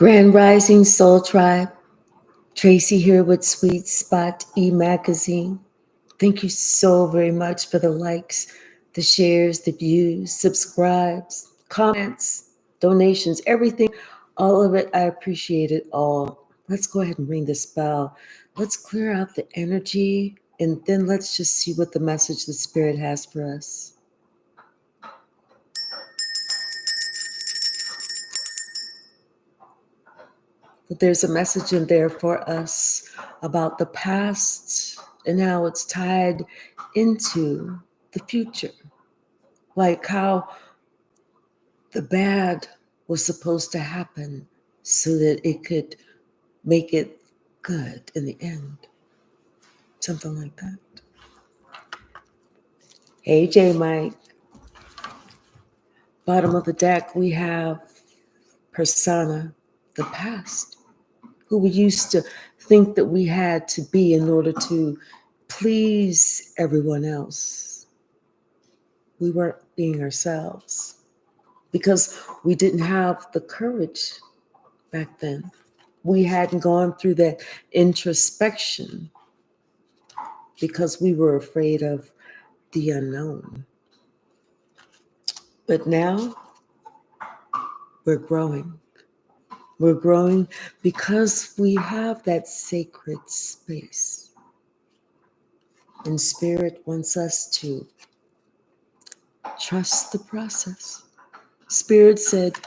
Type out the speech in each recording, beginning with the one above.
Grand Rising Soul Tribe, Tracy here with Sweet Spot e-magazine. Thank you so very much for the likes, the shares, the views, subscribes, comments, donations, everything, all of it. I appreciate it all. Let's go ahead and ring this bell. Let's clear out the energy and then let's just see what the message the Spirit has for us. But there's a message in there for us about the past and how it's tied into the future. Like how the bad was supposed to happen so that it could make it good in the end. Something like that. Hey, J Mike. Bottom of the deck, we have persona, the past, who we used to think that we had to be in order to please everyone else. We weren't being ourselves because we didn't have the courage back then. We hadn't gone through that introspection because we were afraid of the unknown. But now we're growing. We're growing because we have that sacred space. And Spirit wants us to trust the process. Spirit said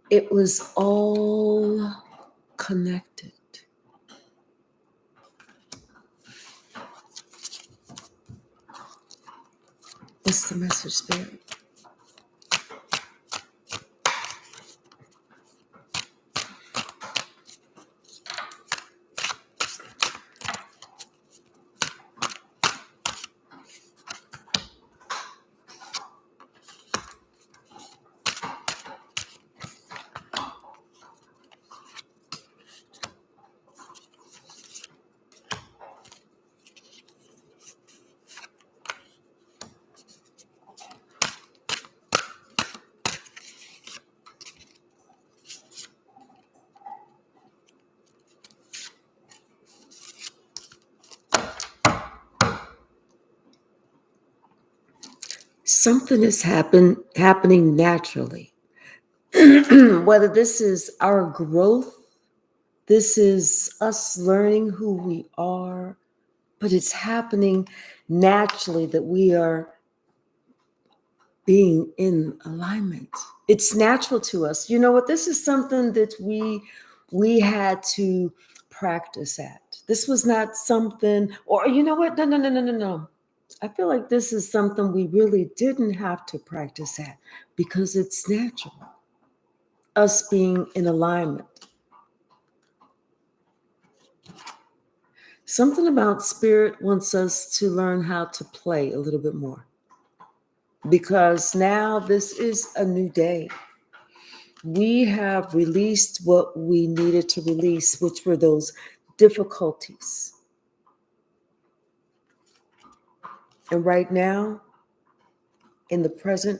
it was all connected. What's the message, Spirit? Something is happening naturally. Whether this is our growth, this is us learning who we are, but it's happening naturally that we are being in alignment. It's natural to us. You know what? This is something that we had to practice at. This was not something, or you know what? No. I feel like this is something we really didn't have to practice at because it's natural. Us being in alignment. Something about Spirit wants us to learn how to play a little bit more. Because now this is a new day. We have released what we needed to release, which were those difficulties. And right now, in the present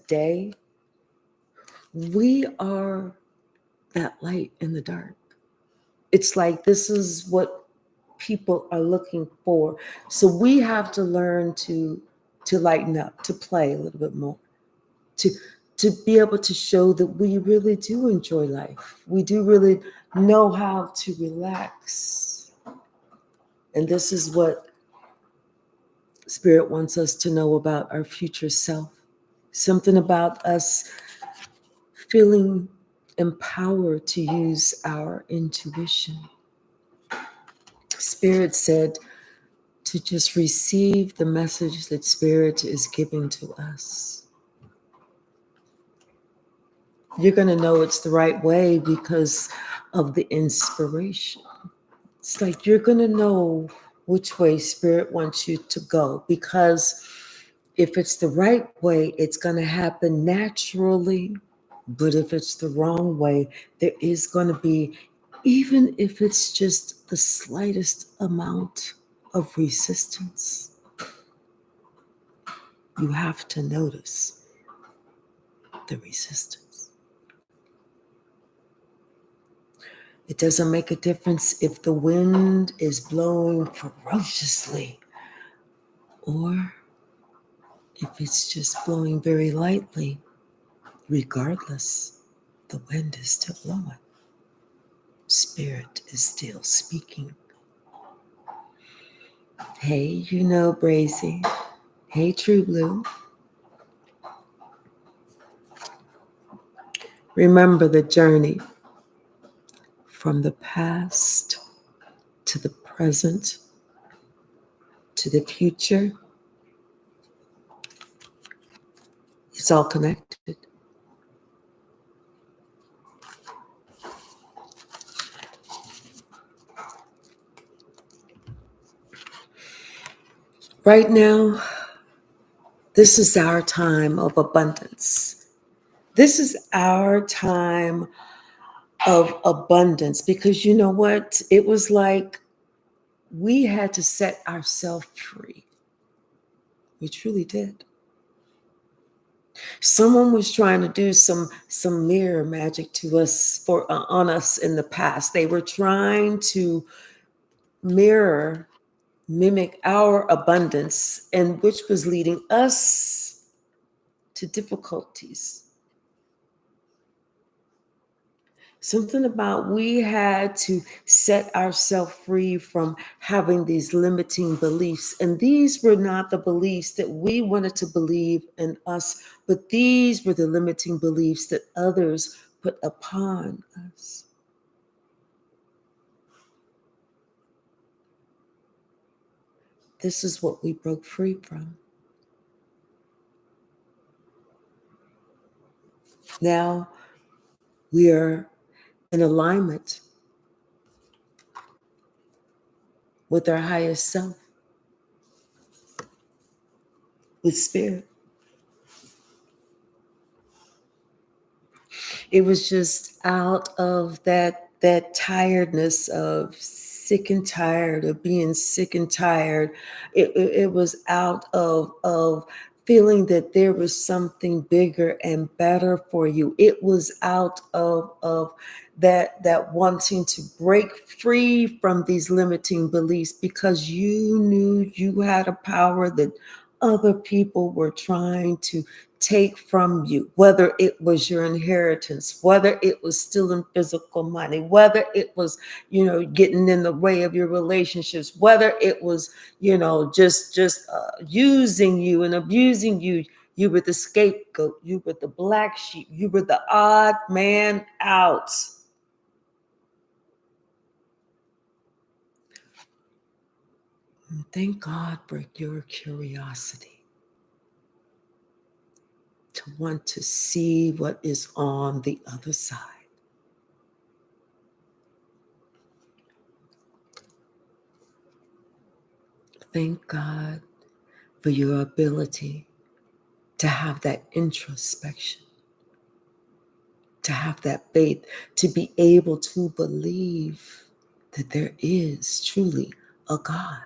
day, we are that light in the dark. It's like this is what people are looking for. So we have to learn to lighten up, to play a little bit more, to be able to show that we really do enjoy life. We do really know how to relax. And this is what Spirit wants us to know about our future self. Something about us feeling empowered to use our intuition. Spirit said to just receive the message that Spirit is giving to us. You're going to know it's the right way because of the inspiration. It's like you're going to know which way Spirit wants you to go, because if it's the right way, it's going to happen naturally. But if it's the wrong way, there is going to be, even if it's just the slightest amount of resistance, you have to notice the resistance. It doesn't make a difference if the wind is blowing ferociously or if it's just blowing very lightly. Regardless, the wind is still blowing. Spirit is still speaking. Hey, you know, Brazy. Hey, True Blue. Remember the journey from the past to the present to the future. It's all connected. Right now, this is our time of abundance. This is our time of abundance because you know what? It was like we had to set ourselves free. We truly did. Someone was trying to do some mirror magic to us for on us in the past. They were trying to mirror, mimic our abundance, and which was leading us to difficulties. Something about we had to set ourselves free from having these limiting beliefs. And these were not the beliefs that we wanted to believe in us, but these were the limiting beliefs that others put upon us. This is what we broke free from. Now we are in alignment with our highest self, with spirit. It was just out of that tiredness of sick and tired of being sick and tired. It was out of feeling that there was something bigger and better for you. It was out of that wanting to break free from these limiting beliefs because you knew you had a power that other people were trying to take from you, whether it was your inheritance, whether it was stealing physical money, whether it was, getting in the way of your relationships, whether it was, just using you and abusing you. You were the scapegoat. You were the black sheep. You were the odd man out. And thank God for your curiosity to want to see what is on the other side. Thank God for your ability to have that introspection, to have that faith, to be able to believe that there is truly a God.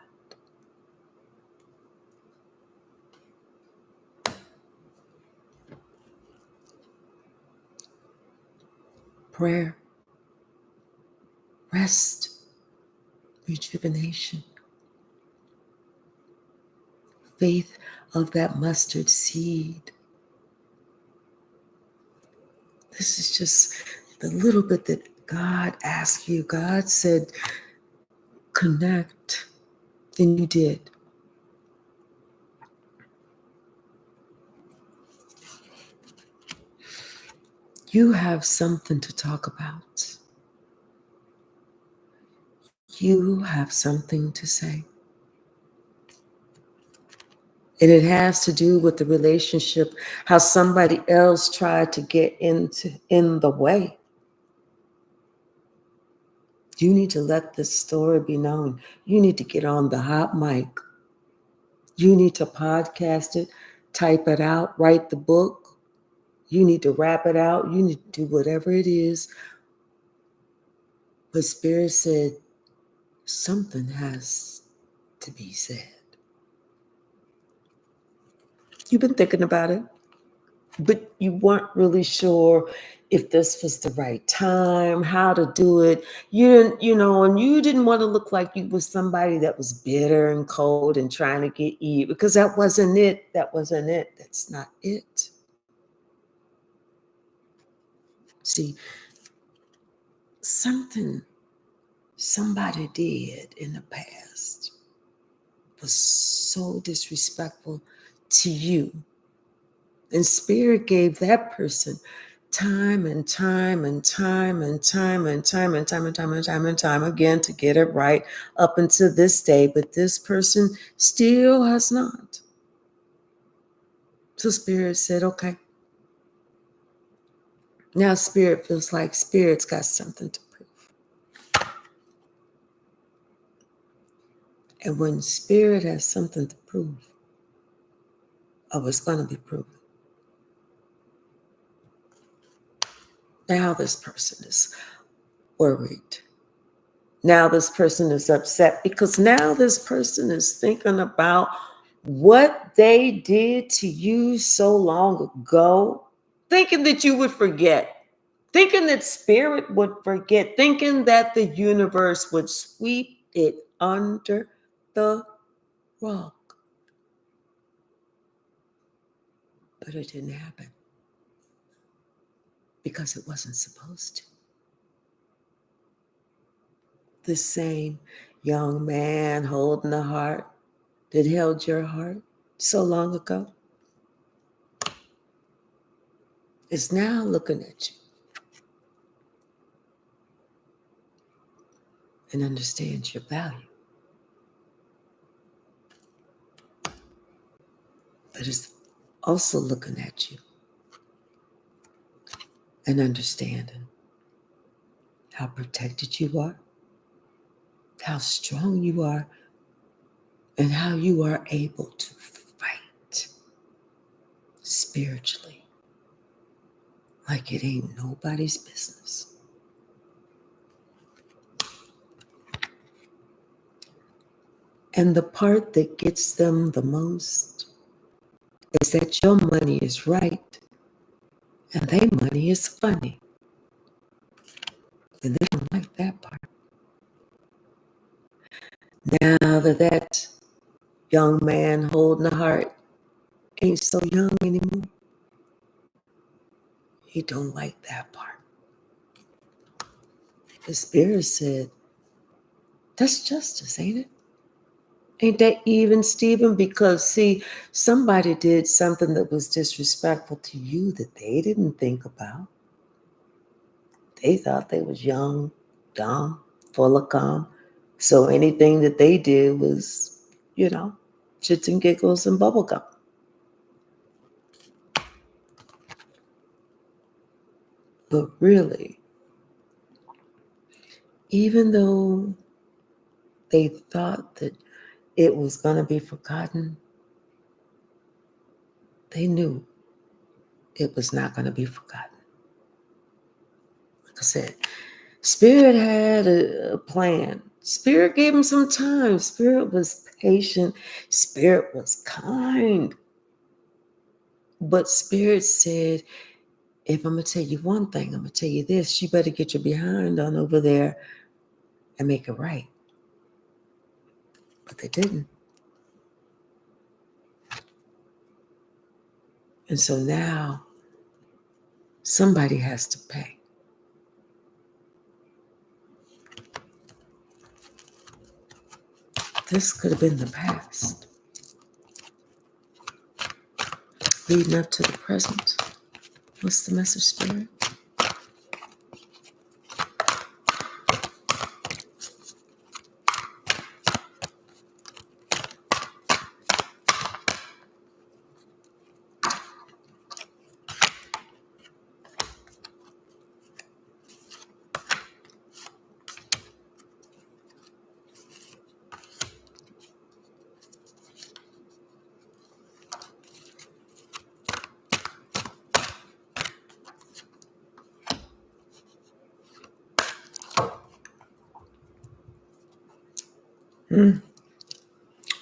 Prayer, rest, rejuvenation, faith of that mustard seed. This is just the little bit that God asked you. God said, connect, and you did. You have something to talk about. You have something to say. And it has to do with the relationship, how somebody else tried to get in the way. You need to let this story be known. You need to get on the hot mic. You need to podcast it, type it out, write the book. You need to rap it out. You need to do whatever it is. But Spirit said, something has to be said. You've been thinking about it. but you weren't really sure if this was the right time, how to do it. You didn't, and you didn't want to look like you was somebody that was bitter and cold and trying to get even, because that wasn't it. That wasn't it. That's not it. See, something somebody did in the past was so disrespectful to you. And spirit gave that person time and time and time and time and time and time and time and time and time again to get it right up until this day. But this person still has not. So spirit said, okay. Now spirit feels like spirit's got something to prove. And when spirit has something to prove, oh, it's going to be proven. Now this person is worried. Now this person is upset because now this person is thinking about what they did to you so long ago, thinking that you would forget, thinking that spirit would forget, thinking that the universe would sweep it under the rug. But it didn't happen because it wasn't supposed to. The same young man holding the heart that held your heart so long ago is now looking at you and understands your value. But is also looking at you and understanding how protected you are, how strong you are, and how you are able to fight spiritually like it ain't nobody's business. And the part that gets them the most is that your money is right and their money is funny. And they don't like that part. Now that young man holding the heart ain't so young anymore, he don't like that part. The spirit said, that's justice, ain't it? Ain't that even, Stephen? Because, see, somebody did something that was disrespectful to you that they didn't think about. They thought they was young, dumb, full of calm. So anything that they did was, shits and giggles and bubblegum. But really, even though they thought that it was going to be forgotten, they knew it was not going to be forgotten. Like I said, Spirit had a plan. Spirit gave him some time. Spirit was patient. Spirit was kind. But Spirit said, if I'm going to tell you one thing, I'm going to tell you this. You better get your behind on over there and make it right. But they didn't. And so now somebody has to pay. This could have been the past. Leading up to the present. What's the message, Spirit?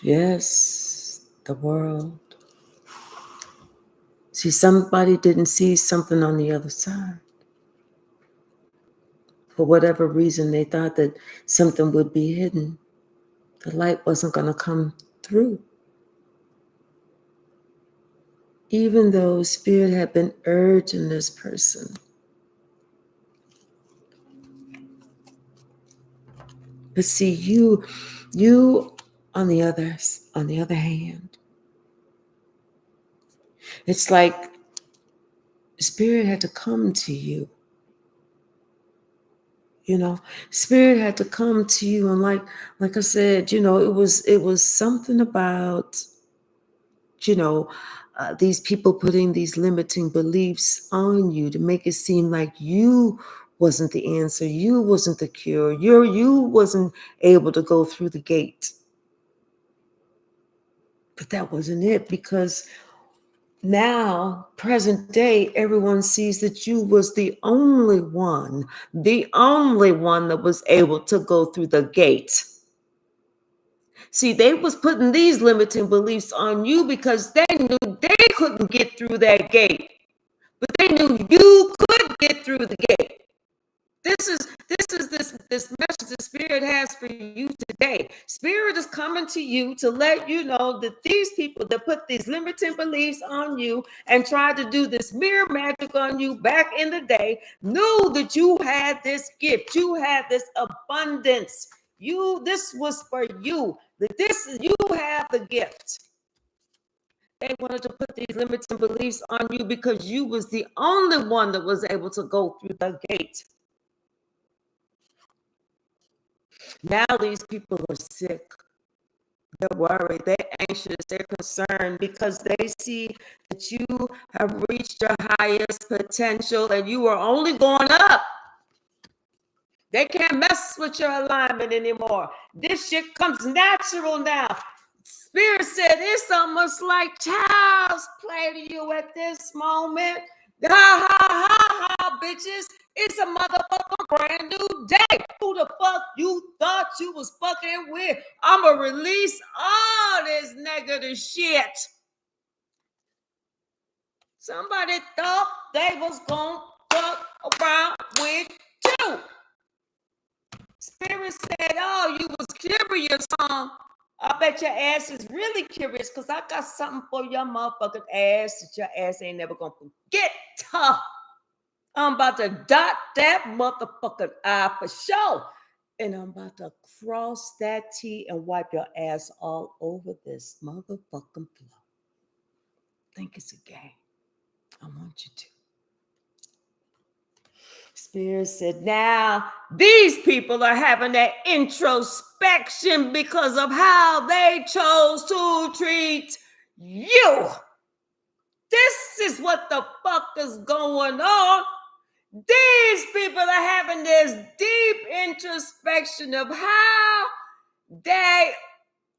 Yes, the world See, somebody didn't see something on the other side. For whatever reason, they thought that something would be hidden. The light wasn't going to come through. Even though Spirit had been urging this person. But see, you on the other hand, it's like Spirit had to come to you. Spirit had to come to you, and like I said, it was something about, these people putting these limiting beliefs on you to make it seem like you wasn't the answer, you wasn't the cure, you wasn't able to go through the gate. But that wasn't it, because now, present day, everyone sees that you was the only one that was able to go through the gate. See, they was putting these limiting beliefs on you because they knew they couldn't get through that gate. But they knew you could get through the gate. This is this message the Spirit has for you today. Spirit is coming to you to let you know that these people that put these limiting beliefs on you and tried to do this mirror magic on you back in the day knew that you had this gift, you had this abundance. This was for you. You have the gift. They wanted to put these limiting beliefs on you because you was the only one that was able to go through the gate. Now these people are sick. They're worried. They're anxious. They're concerned because they see that you have reached your highest potential and you are only going up. They can't mess with your alignment anymore. This shit comes natural now. Spirit said it's almost like child's play to you at this moment. Ha ha ha ha, bitches. It's a motherfucking brand new day. Who the fuck you thought you was fucking with? I'ma release all this negative shit. Somebody thought they was gonna fuck around with you. Spirit said, oh, you was curious, huh? I bet your ass is really curious because I got something for your motherfucking ass that your ass ain't never gonna forget. Huh? I'm about to dot that motherfucking I for sure. And I'm about to cross that T and wipe your ass all over this motherfucking floor. Think it's a game. I want you to. Spirit said, now these people are having that introspection because of how they chose to treat you. This is what the fuck is going on. These people are having this deep introspection of how they,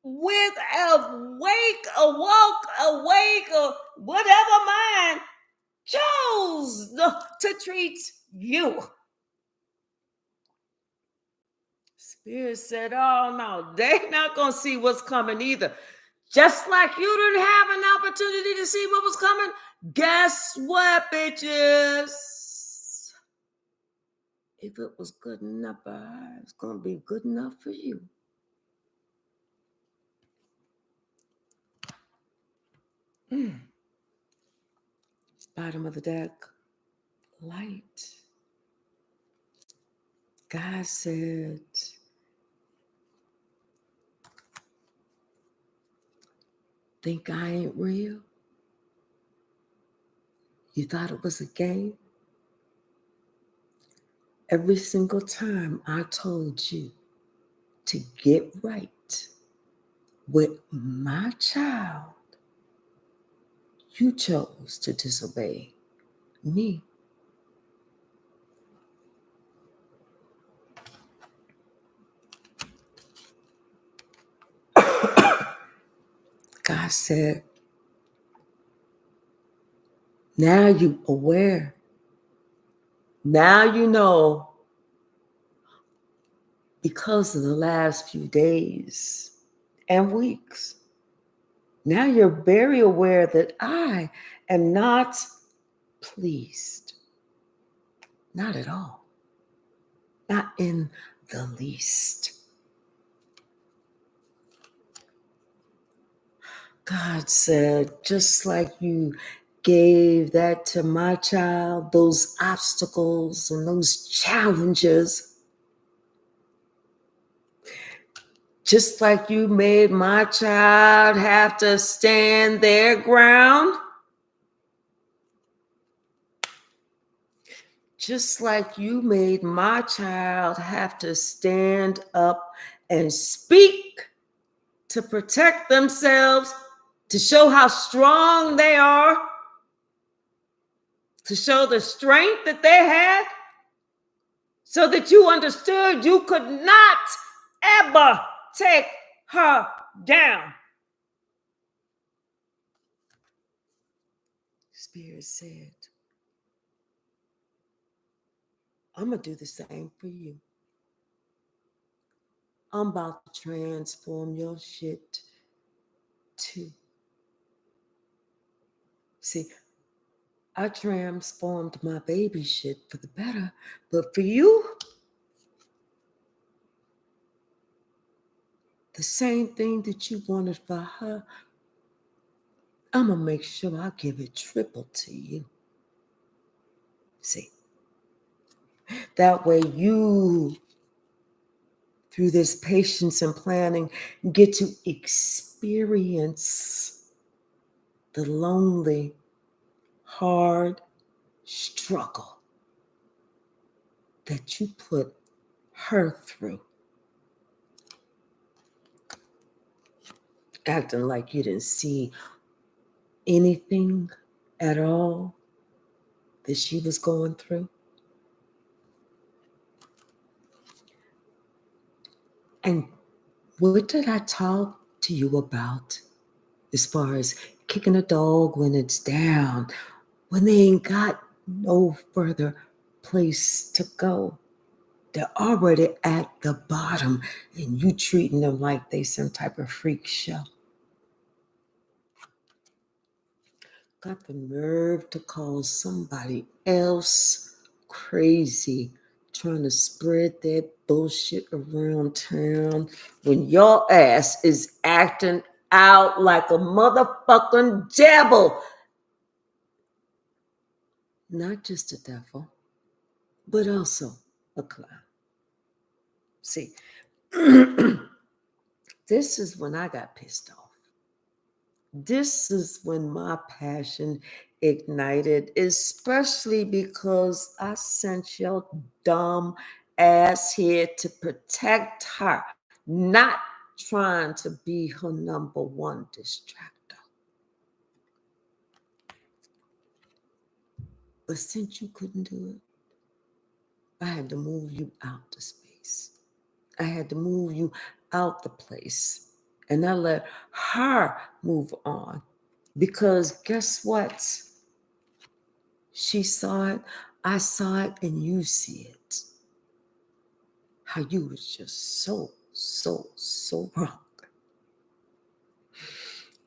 with awake, or whatever mind, chose to treat you. Spirit said, oh no, they're not going to see what's coming either. Just like you didn't have an opportunity to see what was coming, guess what, bitches? If it was good enough for her, it's going to be good enough for you. Bottom of the deck, light. God said, think I ain't real? You thought it was a game? Every single time I told you to get right with my child, you chose to disobey me. God said, now you aware. Now you know, because of the last few days and weeks. Now you're very aware that I am not pleased. Not at all. Not in the least. God said, just like you gave that to my child, those obstacles and those challenges, just like you made my child have to stand their ground, just like you made my child have to stand up and speak to protect themselves, to show how strong they are, to show the strength that they had, so that you understood you could not ever take her down. Spirit said, I'm going to do the same for you. I'm about to transform your shit too. See, I transformed my baby shit for the better, but for you, the same thing that you wanted for her, I'm going to make sure I give it triple to you. See, that way you, through this patience and planning, get to experience the lonely, hard struggle that you put her through. Acting like you didn't see anything at all that she was going through. And what did I talk to you about as far as kicking a dog when it's down, when they ain't got no further place to go? They're already at the bottom and you treating them like they some type of freak show. Got the nerve to call somebody else crazy, trying to spread that bullshit around town when your ass is acting out like a motherfucking devil. Not just a devil, but also a clown. See, this is when I got pissed off. This is when my passion ignited, especially because I sent your dumb ass here to protect her, not trying to be her number one distractor. But since you couldn't do it, I had to move you out to space. I had to move you out the place. And I let her move on. Because guess what? She saw it, I saw it, and you see it. How you was just so wrong.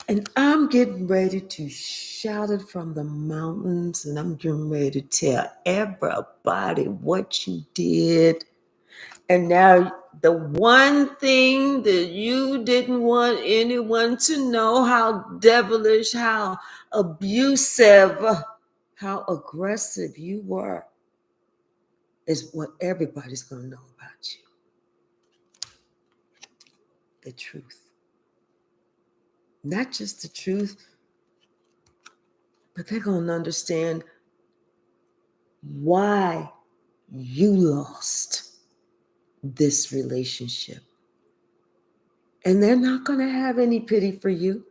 And I'm getting ready to shout it from the mountains, and I'm getting ready to tell everybody what you did. And now the one thing that you didn't want anyone to know, how devilish, how abusive, how aggressive you were, is what everybody's going to know about you. The truth. Not just the truth, but they're going to understand why you lost this relationship. And they're not going to have any pity for you,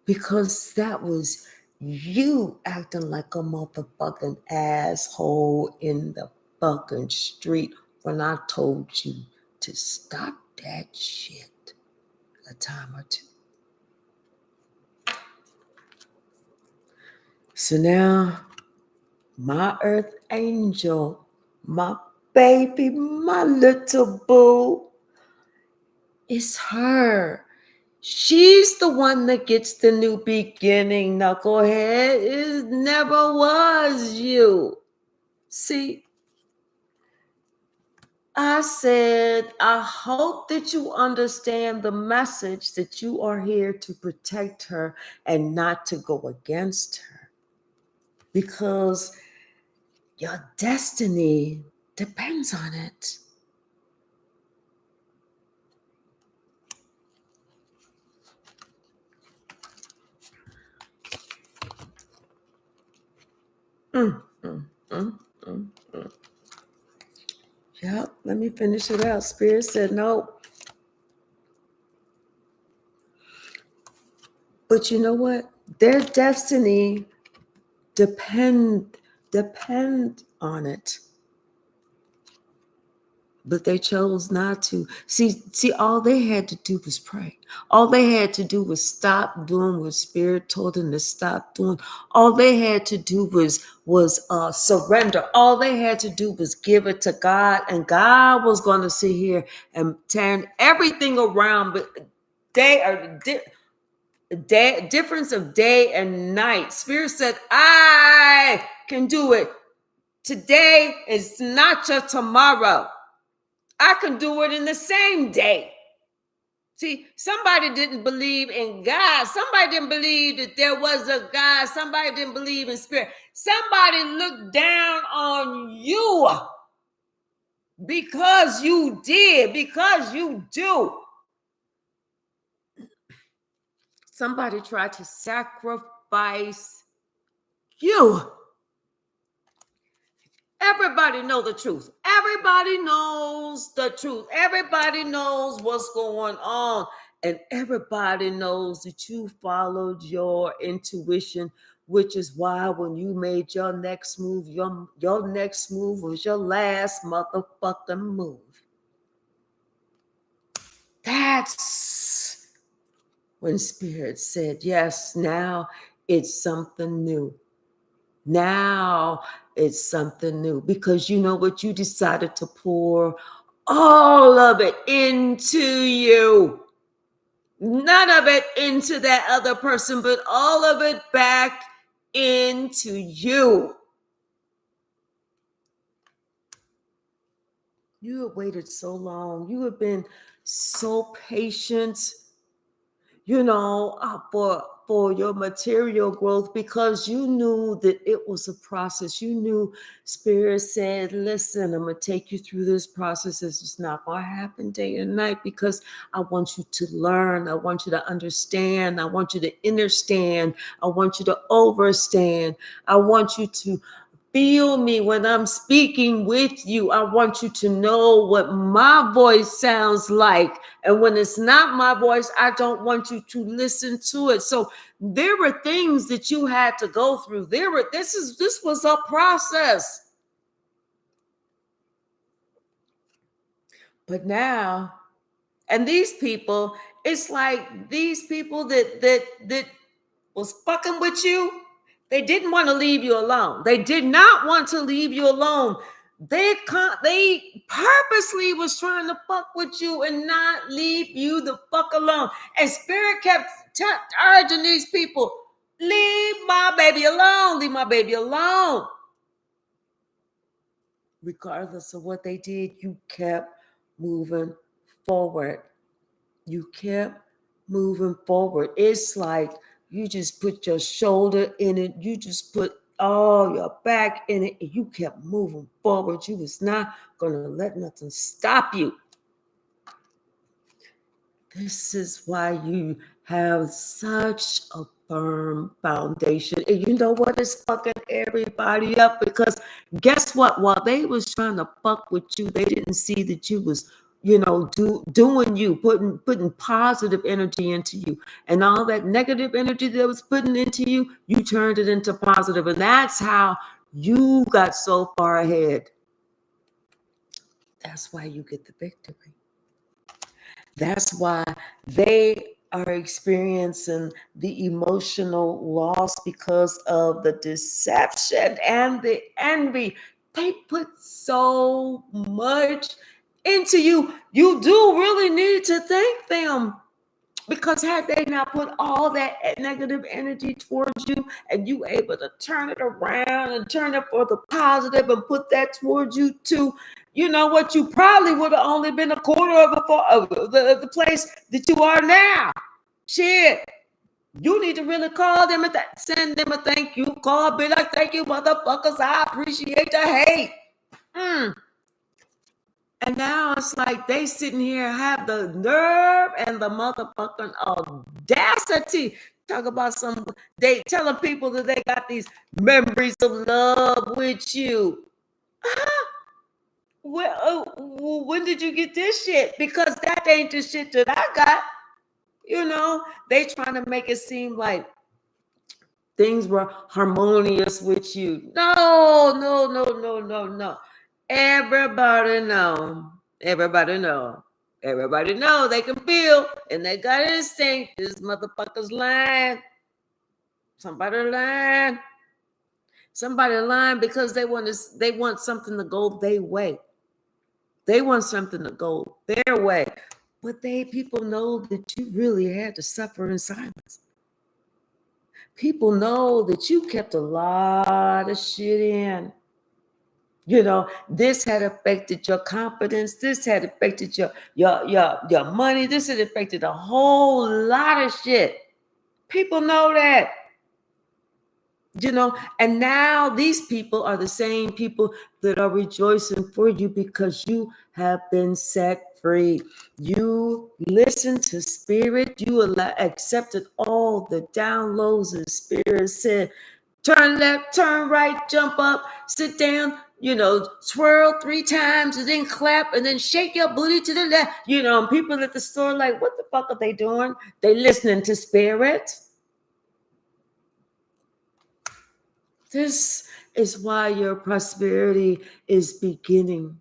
because that was you acting like a motherfucking asshole in the fucking street when I told you to stop that shit a time or two. So now, my earth angel, my baby, my little boo, it's her. She's the one that gets the new beginning, knucklehead. It never was you. See, I said, I hope that you understand the message that you are here to protect her and not to go against her. Because your destiny depends on it. Mm, mm, mm, mm, mm. Yep, let me finish it out. Spirit said no. But you know what? Their destiny depend on it. But they chose not to. See, all they had to do was pray. All they had to do was stop doing what Spirit told them to stop doing. All they had to do was surrender. All they had to do was give it to God, and God was going to sit here and turn everything around. But they are difference of day and night. Spirit said, "I can do it. Today is not just tomorrow. I can do it in the same day." See, somebody didn't believe in God. Somebody didn't believe that there was a God. Somebody didn't believe in spirit. Somebody looked down on you because you did, because you do. Somebody tried to sacrifice you. Everybody know the truth. Everybody knows the truth. Everybody knows what's going on. And everybody knows that you followed your intuition, which is why when you made your next move, your next move was your last motherfucking move. That's when Spirit said, yes, now it's something new. Now it's something new, because you know what? You decided to pour all of it into you. None of it into that other person, but all of it back into you. You have waited so long. You have been so patient, for your material growth, because you knew that it was a process. You knew Spirit said, listen, I'm going to take you through this process. It's not going to happen day and night, because I want you to learn. I want you to understand. I want you to understand. I want you to overstand. I want you to feel me when I'm speaking with you. I want you to know what my voice sounds like. And when it's not my voice, I don't want you to listen to it. So there were things that you had to go through. This was a process. But now, and these people, it's like these people that was fucking with you. They didn't want to leave you alone. They did not want to leave you alone. They purposely was trying to fuck with you and not leave you the fuck alone. And Spirit kept urging these people, leave my baby alone. Leave my baby alone. Regardless of what they did, you kept moving forward. You kept moving forward. It's like you just put your shoulder in it. You just put all your back in it, and you kept moving forward. You was not going to let nothing stop you. This is why you have such a firm foundation. And you know what? It's fucking everybody up, because guess what? While they was trying to fuck with you, they didn't see that you was, doing you, putting positive energy into you. And all that negative energy that was putting into you, you turned it into positive. And that's how you got so far ahead. That's why you get the victory. That's why they are experiencing the emotional loss, because of the deception and the envy. They put so much into you. You do really need to thank them. Because had they not put all that negative energy towards you and you able to turn it around and turn it for the positive and put that towards you too, you know what? You probably would have only been a quarter of the place that you are now. Shit. You need to really call them and send them a thank you call. Be like, thank you, motherfuckers. I appreciate the hate. And now it's like they sitting here have the nerve and the motherfucking audacity. Talk about they telling people that they got these memories of love with you. Well, when did you get this shit? Because that ain't the shit that I got. You know, they trying to make it seem like things were harmonious with you. No, no, no, no, no, no. Everybody know. Everybody know. Everybody know they can feel and they got instinct. This motherfucker's lying. Somebody lying. Somebody lying because they want something to go their way. They want something to go their way. But people know that you really had to suffer in silence. People know that you kept a lot of shit in. You know, this had affected your confidence. This had affected your money. This had affected a whole lot of shit. People know that. You know, and now these people are the same people that are rejoicing for you because you have been set free. You listened to spirit. You accepted all the downloads and spirit said, turn left, turn right, jump up, sit down, you know, twirl 3 times and then clap and then shake your booty to the left. You know, people at the store like, what the fuck are they doing? They listening to spirit. This is why your prosperity is beginning.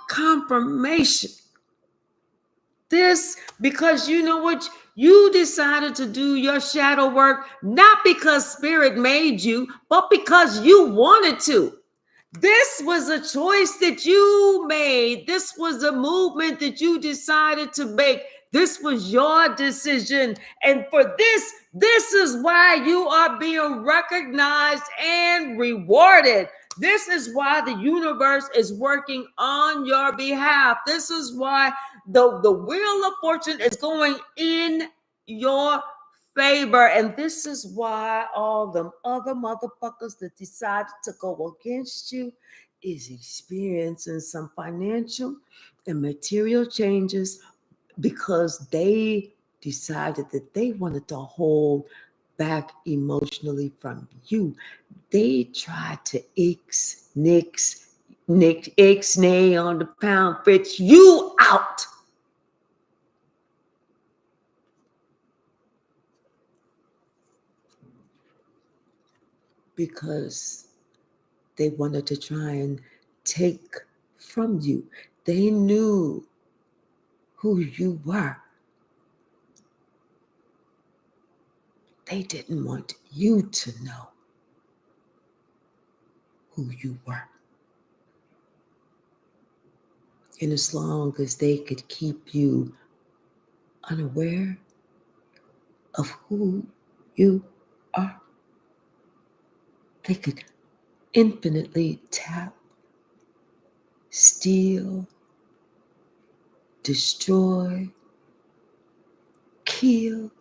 Confirmation. This, because you know what? You decided to do your shadow work, not because spirit made you, but because you wanted to. This was a choice that you made. This was a movement that you decided to make. This was your decision. And for this is why you are being recognized and rewarded. This is why the universe is working on your behalf. This is why the wheel of fortune is going in your favor. And this is why all them other motherfuckers that decided to go against you is experiencing some financial and material changes because they decided that they wanted to hold back emotionally from you. They tried to ixnay on the pound, fetch you out. Because they wanted to try and take from you. They knew who you were. They didn't want you to know who you were. And as long as they could keep you unaware of who you are, they could infinitely tap, steal, destroy, kill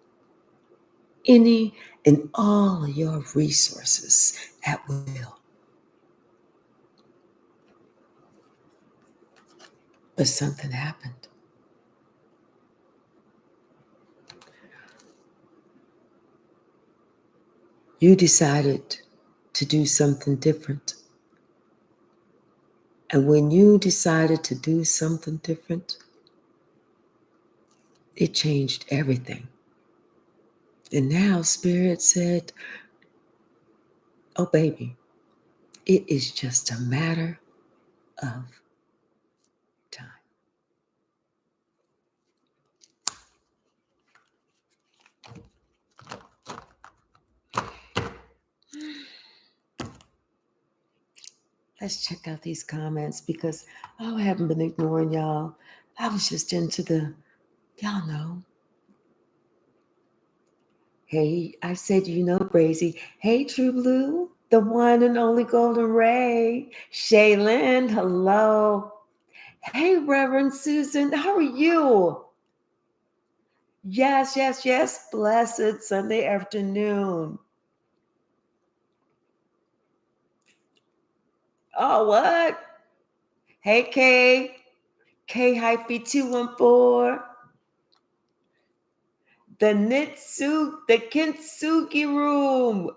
any and all of your resources at will. But something happened. You decided to do something different. And when you decided to do something different, it changed everything. And now Spirit said, oh, baby, it is just a matter of time. Let's check out these comments because I haven't been ignoring y'all. I was just into y'all know, Hey, I said, you know, Brazy. Hey, True Blue, the one and only Golden Ray. Shaylin, hello. Hey, Reverend Susan, how are you? Yes, yes, yes. Blessed Sunday afternoon. Oh, what? Hey, Kay. K 214. The Kintsugi room.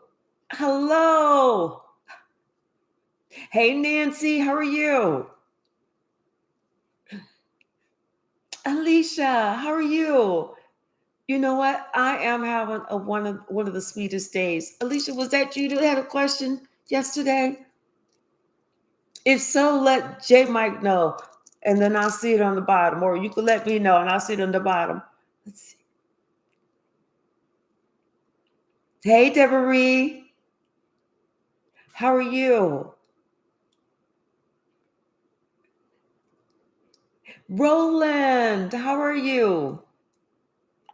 Hello. Hey, Nancy, how are you? Alicia, how are you? You know what? I am having one of the sweetest days. Alicia, was that you that had a question yesterday? If so, let J Mike know, and then I'll see it on the bottom, or you can let me know, and I'll see it on the bottom. Let's see. Hey, Deborah, how are you? Roland, how are you?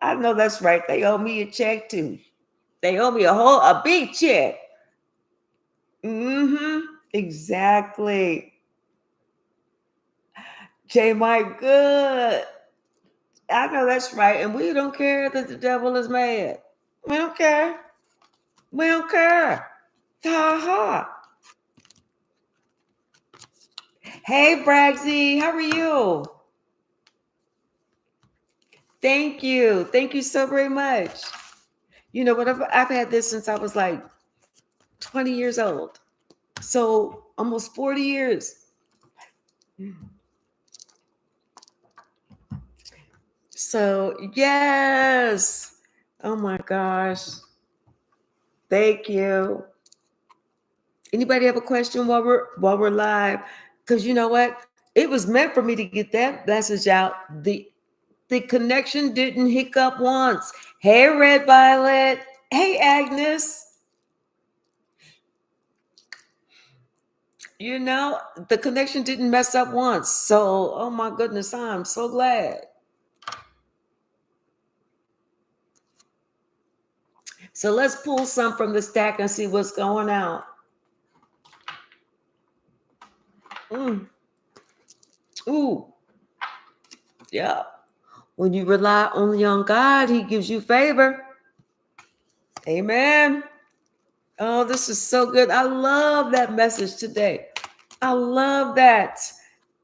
I know that's right. They owe me a check too. They owe me a big check. Mm-hmm. Exactly. J Mike, good. I know that's right. And we don't care that the devil is mad. We don't care. We don't care. Ha ha. Hey, Bragsy, how are you? Thank you. Thank you so very much. You know what? I've had this since I was like 20 years old. So almost 40 years. So, yes. Oh my gosh. Thank you. Anybody have a question while we're live? Because you know what? It was meant for me to get that message out. The connection didn't hiccup once. Hey, Red Violet. Hey, Agnes. You know, the connection didn't mess up once. So, oh my goodness, I'm so glad. So let's pull some from the stack and see what's going out. Ooh, yeah. When you rely only on God, He gives you favor. Amen. Oh, this is so good. I love that message today. I love that.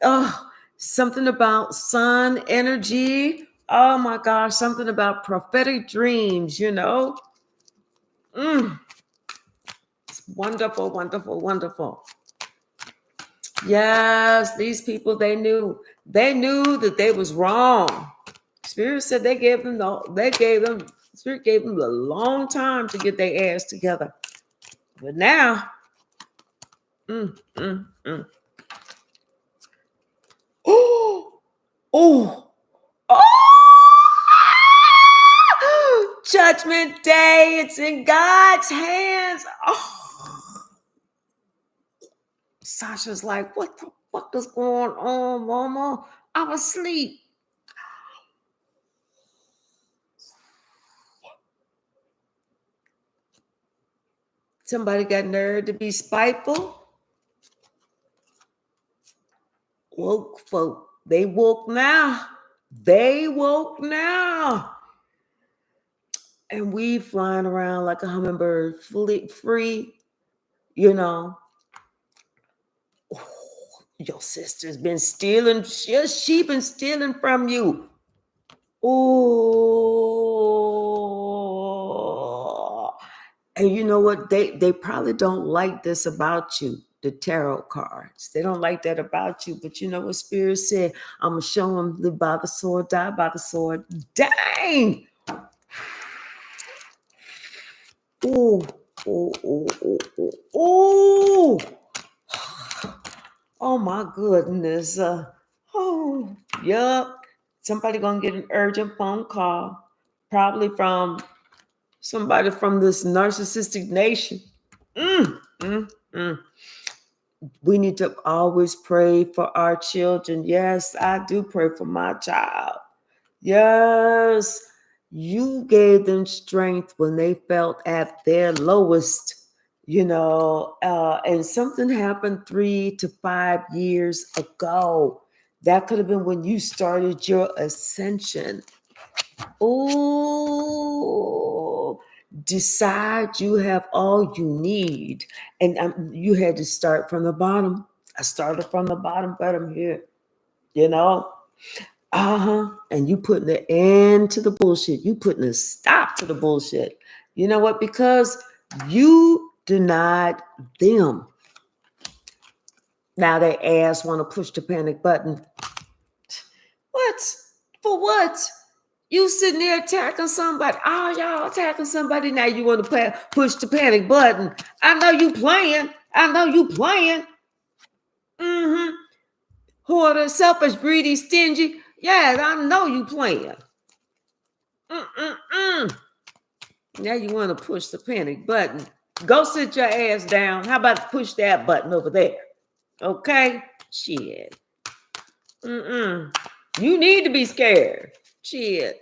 Oh, something about sun energy. Oh my gosh, something about prophetic dreams, you know? It's wonderful, wonderful, wonderful. Yes, these people, they knew that they was wrong. Spirit said Spirit gave them a long time to get their ass together. But now, mm, mm, mm. Oh, oh, oh! Judgment Day, it's in God's hands. Oh. Sasha's like, what the fuck is going on, mama? I'm asleep. Somebody got nerve to be spiteful. Woke folk. They woke now. They woke now. And we flying around like a hummingbird, fully free, you know. Oh, your sister's been stealing. She been stealing from you. Oh. And you know what? They probably don't like this about you, the tarot cards. They don't like that about you. But you know what Spirit said? I'm going to show them live by the sword, die by the sword. Dang! Ooh, ooh, ooh, ooh, ooh, ooh. Oh my goodness. Oh, yup. Somebody gonna get an urgent phone call, probably from somebody from this narcissistic nation. Mm, mm, mm. We need to always pray for our children. Yes, I do pray for my child. Yes, You gave them strength when they felt at their lowest, and something happened 3 to 5 years ago. That could have been when you started your ascension. Oh, decide you have all you need. And you had to start from the bottom. I started from the bottom, but I'm here, you know? And you putting an end to the bullshit. You putting a stop to the bullshit. You know what? Because you denied them. Now they ass want to push the panic button. What? For what? You sitting there attacking somebody. Oh, y'all attacking somebody. Now you want to push the panic button. I know you playing. Hoarder, selfish, greedy, stingy. Yeah, I know you playing. Now you want to push the panic button. Go sit your ass down. How about push that button over there? Okay? Shit. You need to be scared. Shit.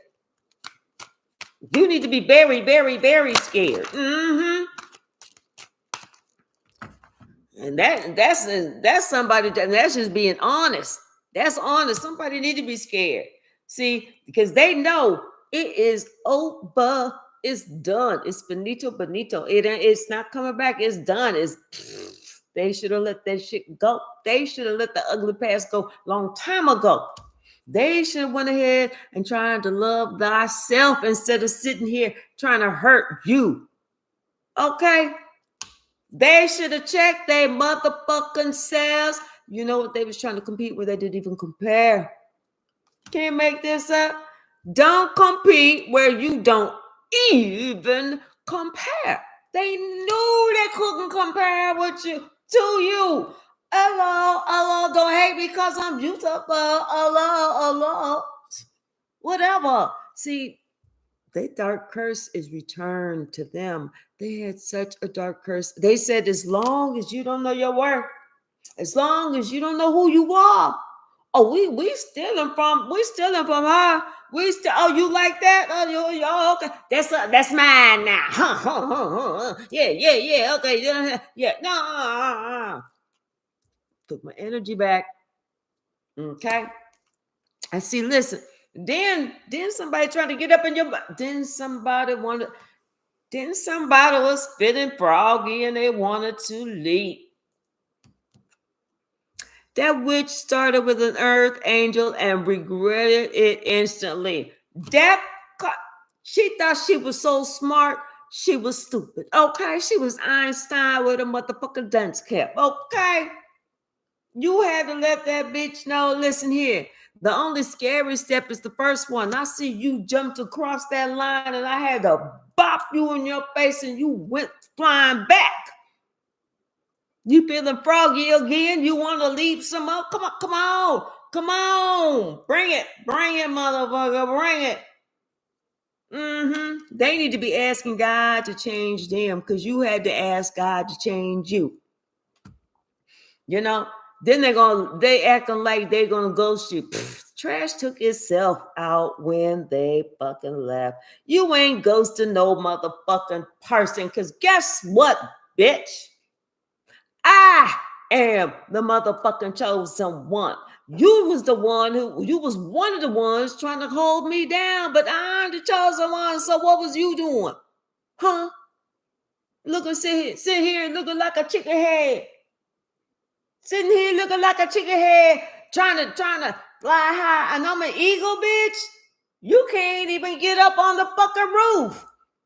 You need to be very, very, very scared. And that's somebody that's just being honest. That's honest. Somebody need to be scared. See, because they know it is over. It's done. It's finito bonito. It's not coming back. It's done. They should have let that shit go. They should have let the ugly past go long time ago. They should have went ahead and trying to love thyself instead of sitting here trying to hurt you. Okay? They should have checked their motherfucking selves. You know what they was trying to compete with? They didn't even compare. Can't make this up. Don't compete where you don't even compare. They knew they couldn't compare with you to you. Hello, don't hate me because I'm beautiful. Hello. Whatever. See, their dark curse is returned to them. They had such a dark curse. They said, as long as you don't know your worth, as long as you don't know who you are, we stealing from her. You like that? Oh, okay. That's mine now. Yeah. Okay, yeah. No. Took my energy back. Okay. I see. Listen. Then somebody trying to get up in your. Then somebody was feeling froggy and they wanted to leap. That witch started with an earth angel and regretted it instantly. She thought she was so smart, she was stupid. Okay, she was Einstein with a motherfucking dunce cap. Okay, you had to let that bitch know. Listen here, the only scary step is the first one. I see you jumped across that line, and I had to bop you in your face, and you went flying back. You feeling froggy again? You want to leave some up? Come on. Bring it, motherfucker. Bring it. They need to be asking God to change them because you had to ask God to change you. Then they acting like they're gonna ghost you. Trash took itself out when they fucking left. You ain't ghosting no motherfucking person because guess what, bitch? I am the motherfucking chosen one. You was one of the ones trying to hold me down, but I'm the chosen one. So what was you doing? Huh? Sit here looking like a chicken head. Sitting here looking like a chicken head, trying to fly high, and I'm an eagle, bitch. You can't even get up on the fucking roof.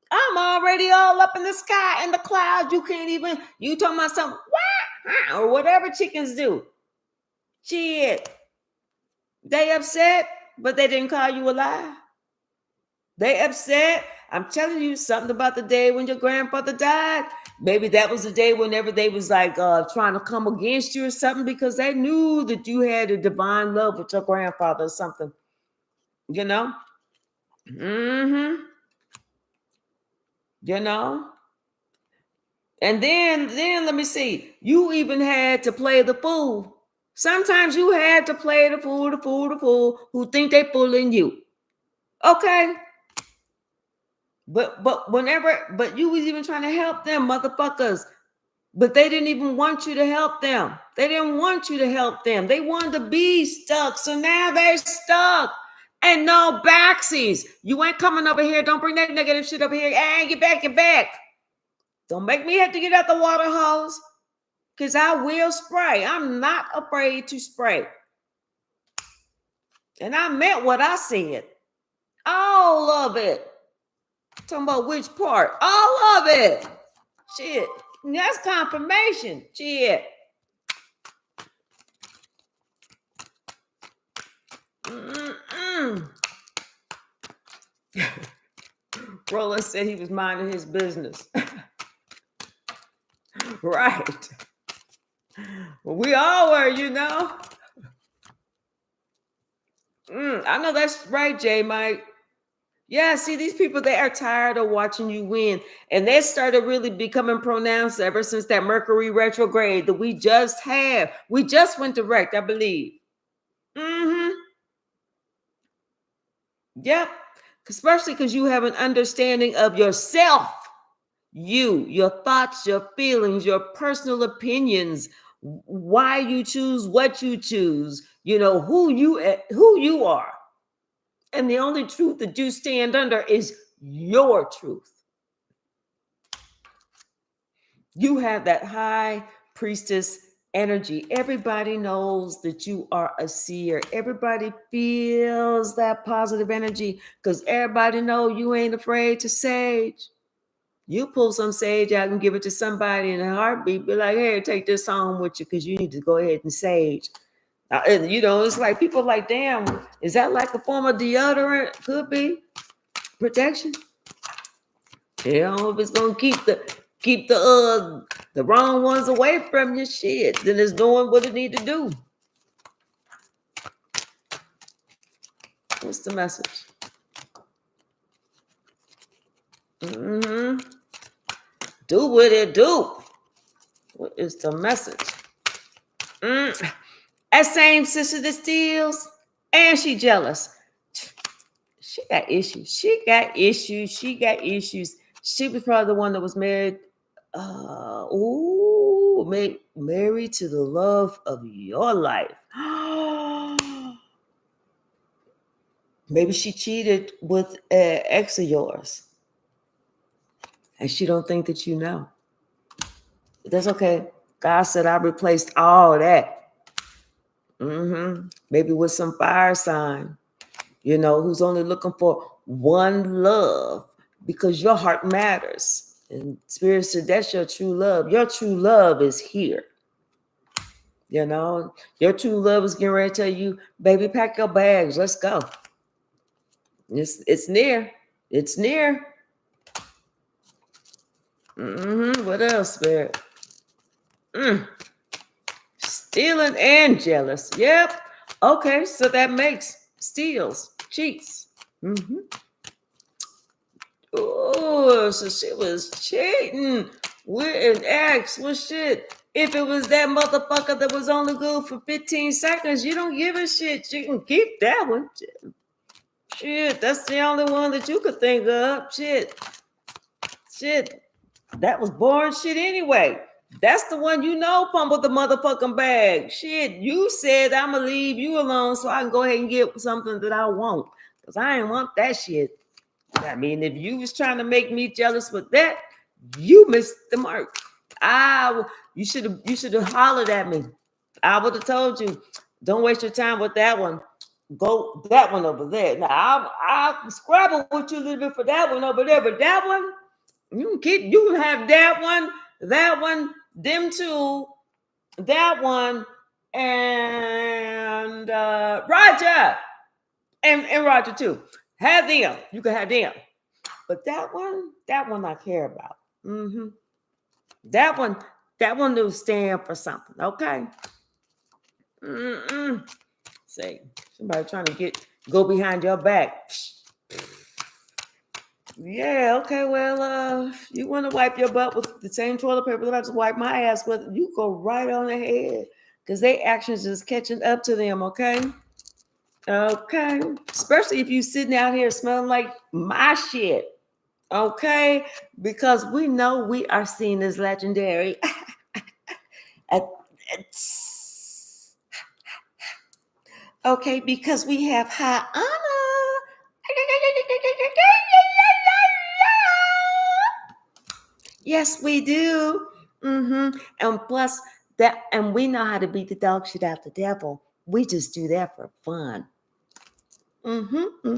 I'm already all up in the sky in the clouds. You can't even. You talking about something? Or whatever chickens do. Shit. They upset, but they didn't call you a lie. They upset. I'm telling you something about the day when your grandfather died. Maybe that was the day whenever they was like trying to come against you or something because they knew that you had a divine love with your grandfather or something. And then let me see. You even had to play the fool. Sometimes you had to play the fool who think they fooling you. Okay. But you was even trying to help them, motherfuckers. But they didn't even want you to help them. They didn't want you to help them. They wanted to be stuck. So now they're stuck. And no backsies. You ain't coming over here. Don't bring that negative shit over here. Hey, get back, get back. Don't make me have to get out the water hose. Because I will spray. I'm not afraid to spray. And I meant what I said. All of it. Talking about which part? All of it. Shit. That's confirmation. Shit. Roland said he was minding his business. Right. Well, we all were, you know. I know that's right, Jay Mike. Yeah, see, these people, they are tired of watching you win. And they started really becoming pronounced ever since that Mercury retrograde that we just had. We just went direct, I believe. Yep. Especially because you have an understanding of yourself. Your thoughts, your feelings, your personal opinions, why you choose what you choose, who you are. And the only truth that you stand under is your truth. You have that high priestess energy. Everybody knows that you are a seer. Everybody feels that positive energy because everybody knows you ain't afraid to sage. You pull some sage out and give it to somebody in a heartbeat. Be like, hey, take this home with you because you need to go ahead and sage. And, it's like people like, damn, is that like a form of deodorant? Could be protection. If it's gonna keep the wrong ones away from your shit, then it's doing what it need to do. What's the message? Do what it do. What is the message? That same sister that steals, and she jealous. She got issues. She was probably the one that was married. Married to the love of your life. Maybe she cheated with an ex of yours. And she don't think that you know. That's okay. God said I replaced all that. Maybe with some fire sign, who's only looking for one love because your heart matters. And Spirit said that's your true love. Your true love is here. Your true love is getting ready to tell you, baby, pack your bags. Let's go. It's near. It's near. What else, Spirit? Stealing and jealous. Yep. Okay, so that makes steals, cheats. Oh, so she was cheating with an ex. Well, shit. If it was that motherfucker that was only good for 15 seconds, you don't give a shit. You can keep that one. Shit, that's the only one that you could think of. Shit. That was boring shit anyway. That's the one fumbled the motherfucking bag. Shit, you said I'm going to leave you alone so I can go ahead and get something that I want. Because I ain't want that shit. I mean, if you was trying to make me jealous with that, you missed the mark. You should have hollered at me. I would have told you, don't waste your time with that one. Go that one over there. Now I'll scrabble with you a little bit for that one over there, but that one, you can have that one, them two, that one, and Roger. And Roger too. Have them. You can have them. But that one I care about. That one will stand for something. Okay. Say somebody trying to go behind your back. Yeah, okay, well, you want to wipe your butt with the same toilet paper that I just wiped my ass with, you go right on ahead. Because their actions is catching up to them, okay? Okay. Especially if you sitting out here smelling like my shit. Okay, because we know we are seen as legendary. At- it's- okay, because we have high honor. Yes, we do. And plus that, and we know how to beat the dog shit out the devil. We just do that for fun. Mm-hmm.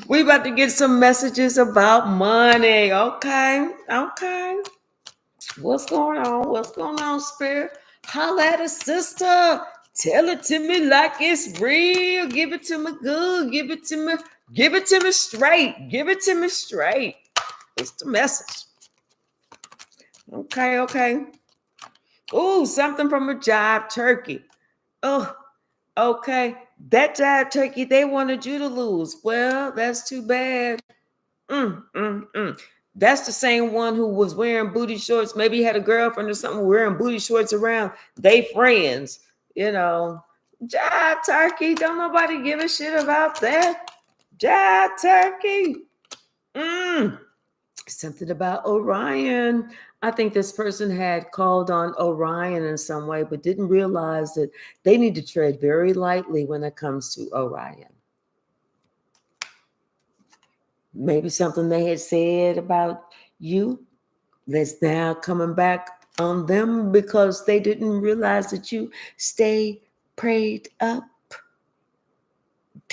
We about to get some messages about money. Okay. Okay. What's going on? What's going on, Spirit? Holla at a sister. Tell it to me like it's real. Give it to me good. Give it to me. Give it to me straight. Give it to me straight. It's the message. Okay, okay. Ooh, something from a jive turkey. Oh, okay. That jive turkey, they wanted you to lose. Well, that's too bad. That's the same one who was wearing booty shorts. Maybe he had a girlfriend or something wearing booty shorts around. They friends, you know. Jive turkey. Don't nobody give a shit about that. Jive turkey. Something about Orion. I think this person had called on Orion in some way, but didn't realize that they need to tread very lightly when it comes to Orion. Maybe something they had said about you that's now coming back on them because they didn't realize that you stay prayed up.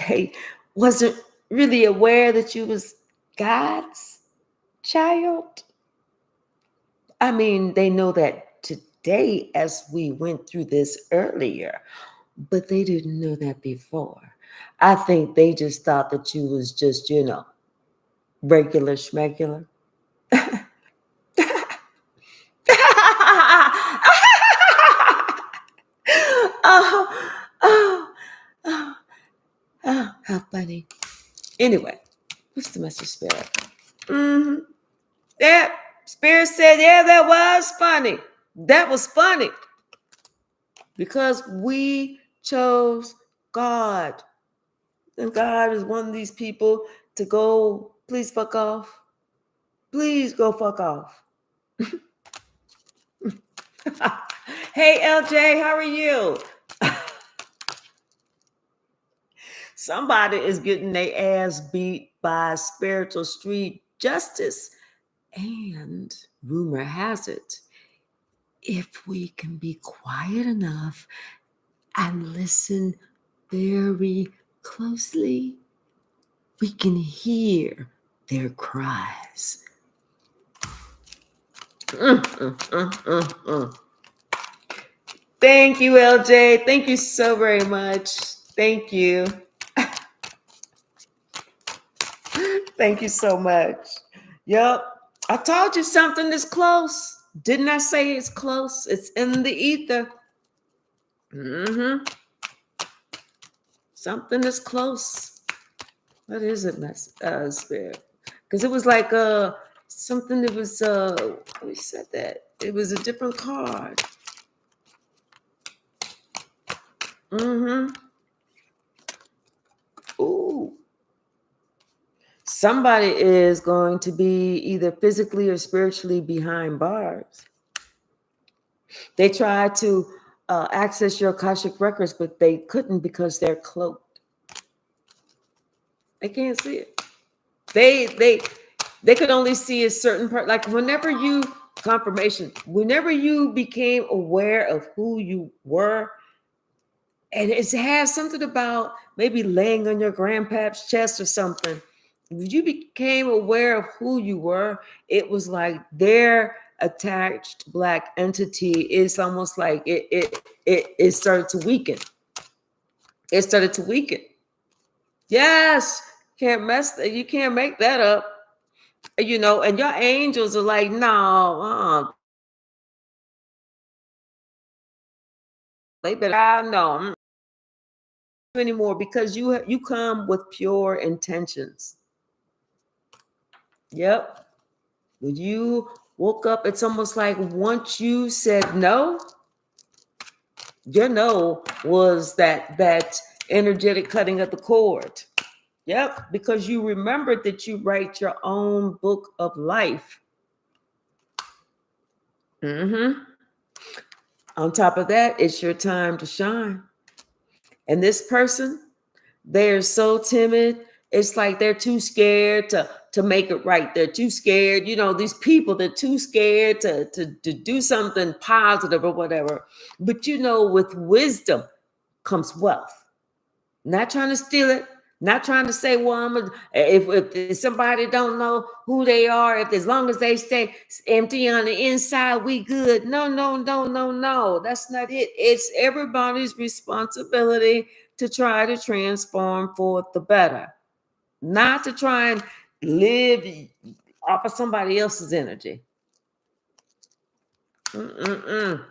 They wasn't really aware that you was God's child. I mean, they know that today as we went through this earlier, but they didn't know that before. I think they just thought that you was just, regular schmegular. oh, oh, oh, oh, how funny. Anyway, what's the message, Spirit? That Spirit said, yeah, that was funny. That was funny because we chose God. And God is one of these people to go, please fuck off. Please go fuck off. Hey, LJ, how are you? Somebody is getting their ass beat by spiritual street justice. And rumor has it, if we can be quiet enough and listen very closely, we can hear their cries. Thank you, LJ. Thank you so very much. Thank you. Thank you so much. Yep. I told you something is close. Didn't I say it's close? It's in the ether. Something is close. What is it, Spirit? Because it was like something that was we said that. It was a different card. Ooh. Somebody is going to be either physically or spiritually behind bars. They tried to access your Akashic records, but they couldn't because they're cloaked. They can't see it. They could only see a certain part. Like whenever you became aware of who you were, and it has something about maybe laying on your grandpa's chest or something. If you became aware of who you were, it was like their attached black entity is almost like it started to weaken. It started to weaken. Yes, you can't make that up. And your angels are like, no, they better, I know anymore because you come with pure intentions. Yep. When you woke up, it's almost like once you said no, your no was that energetic cutting of the cord. Yep, because you remembered that you write your own book of life. Mm-hmm. On top of that, it's your time to shine. And this person, they're so timid. It's like they're too scared to make it right. They're too scared. You know, these people, they're too scared to do something positive or whatever. But you know, with wisdom comes wealth. Not trying to steal it, not trying to say, well, if somebody don't know who they are, if as long as they stay empty on the inside, we good. No, no, no, no, no. That's not it. It's everybody's responsibility to try to transform for the better, not to try and live off of somebody else's energy. Mm-mm-mm.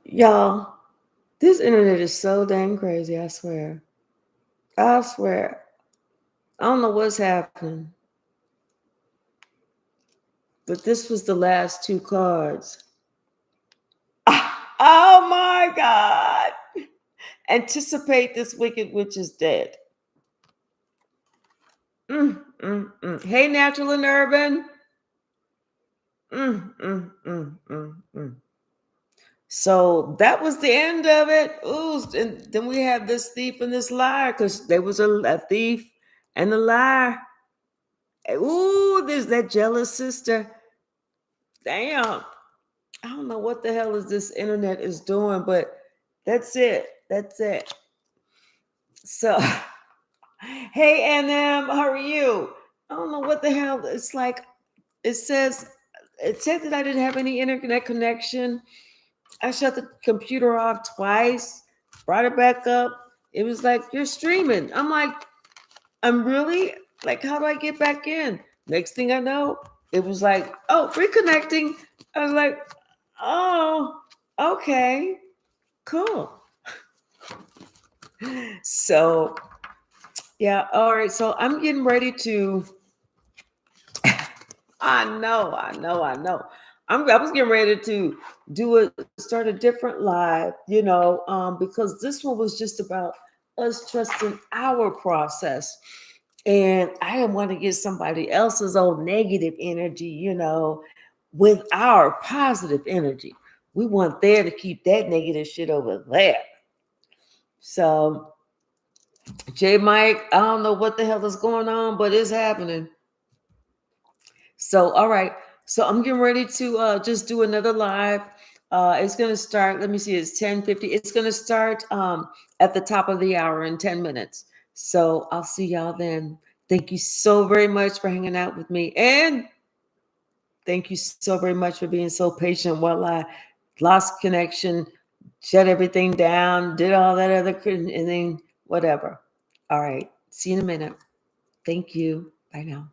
Y'all, this internet is so dang crazy, I swear. I swear. I don't know what's happening. But this was the last two cards. Oh my God. Anticipate this wicked witch is dead. Hey, Natural and Urban. So that was the end of it. Ooh, and then we have this thief and this liar, because there was a thief and a liar. Ooh, there's that jealous sister. Damn. I don't know what the hell is this internet is doing, but that's it. That's it. So, hey, NM, how are you? I don't know what the hell. It's like it said that I didn't have any internet connection. I shut the computer off twice, brought it back up. It was like, you're streaming. I'm like, I'm really like, how do I get back in? Next thing I know, it was like, oh, reconnecting. I was like, oh, okay, cool. So, yeah, all right. So I'm getting ready to. I know. I was getting ready to start a different live, because this one was just about us trusting our process. And I didn't want to get somebody else's old negative energy, with our positive energy. We want there to keep that negative shit over there. So, J Mike, I don't know what the hell is going on, but it's happening. So, all right. So I'm getting ready to just do another live. It's going to start, let me see, it's 10:50. It's going to start at the top of the hour in 10 minutes. So I'll see y'all then. Thank you so very much for hanging out with me. And thank you so very much for being so patient while I lost connection, shut everything down, did all that other, and then whatever. All right. See you in a minute. Thank you. Bye now.